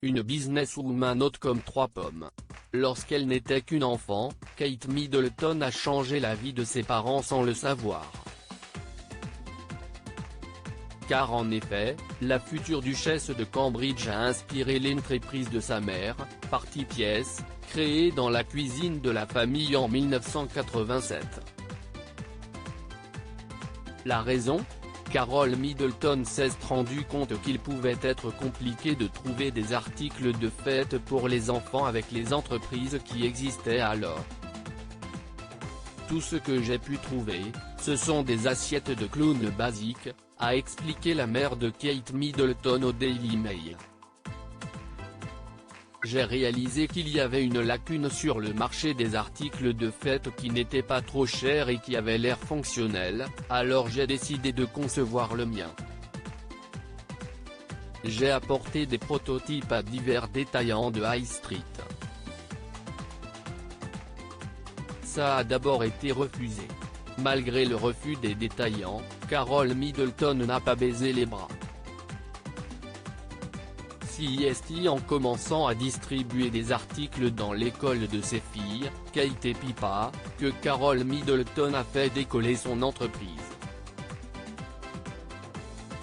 une businesswoman haute comme 3 pommes. Lorsqu'elle n'était qu'une enfant, Kate Middleton a changé la vie de ses parents sans le savoir. Car en effet, la future duchesse de Cambridge a inspiré l'entreprise de sa mère, Party Pièce, créée dans la cuisine de la famille en 1987. La raison ? Carole Middleton s'est rendu compte qu'il pouvait être compliqué de trouver des articles de fête pour les enfants avec les entreprises qui existaient alors. Tout ce que j'ai pu trouver, ce sont des assiettes de clowns basiques, a expliqué la mère de Kate Middleton au Daily Mail. J'ai réalisé qu'il y avait une lacune sur le marché des articles de fête qui n'étaient pas trop chers et qui avaient l'air fonctionnels, alors j'ai décidé de concevoir le mien. J'ai apporté des prototypes à divers détaillants de High Street. Ça a d'abord été refusé. Malgré le refus des détaillants, Carole Middleton n'a pas baissé les bras. C'est en commençant à distribuer des articles dans l'école de ses filles, Kate et Pippa, que Carole Middleton a fait décoller son entreprise.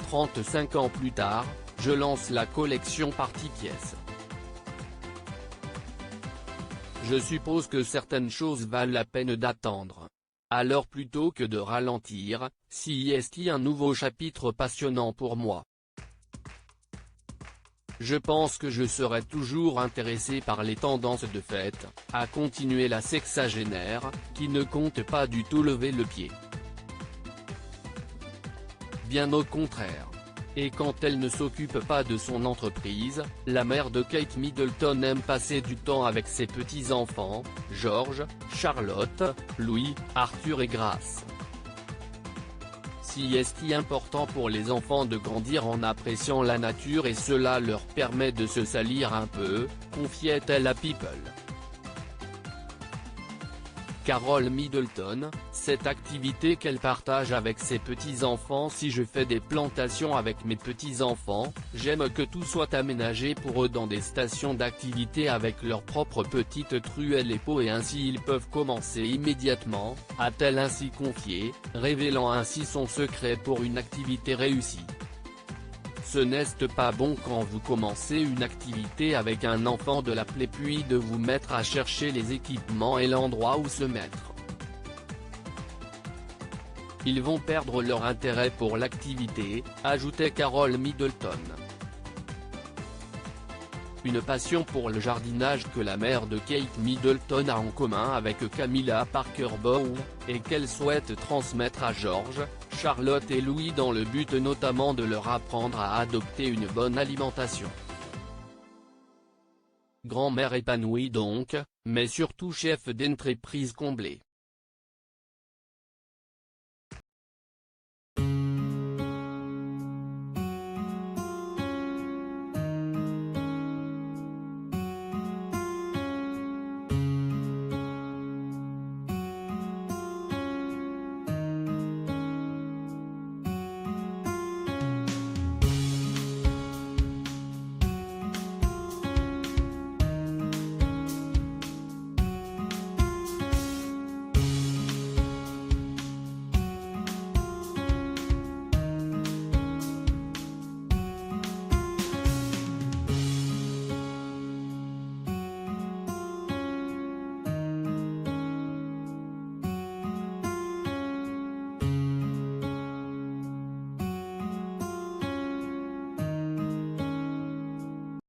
35 ans plus tard, je lance la collection Party Pièce. Je suppose que certaines choses valent la peine d'attendre. Alors plutôt que de ralentir, c'est un nouveau chapitre passionnant pour moi. Je pense que je serai toujours intéressé par les tendances de fête, a continué la sexagénaire, qui ne compte pas du tout lever le pied. Bien au contraire. Et quand elle ne s'occupe pas de son entreprise, la mère de Kate Middleton aime passer du temps avec ses petits-enfants, George, Charlotte, Louis, Arthur et Grace. C'est important pour les enfants de grandir en appréciant la nature et cela leur permet de se salir un peu, confiait-elle à People. Carole Middleton, cette activité qu'elle partage avec ses petits-enfants. Si je fais des plantations avec mes petits-enfants, j'aime que tout soit aménagé pour eux dans des stations d'activité avec leurs propres petites truelles et pots et ainsi ils peuvent commencer immédiatement, a-t-elle ainsi confié, révélant ainsi son secret pour une activité réussie. Ce n'est pas bon quand vous commencez une activité avec un enfant de l'appeler puis de vous mettre à chercher les équipements et l'endroit où se mettre. Ils vont perdre leur intérêt pour l'activité, ajoutait Carole Middleton. Une passion pour le jardinage que la mère de Kate Middleton a en commun avec Camilla Parker Bowles, et qu'elle souhaite transmettre à George, Charlotte et Louis dans le but notamment de leur apprendre à adopter une bonne alimentation. Grand-mère épanouie donc, mais surtout chef d'entreprise comblée.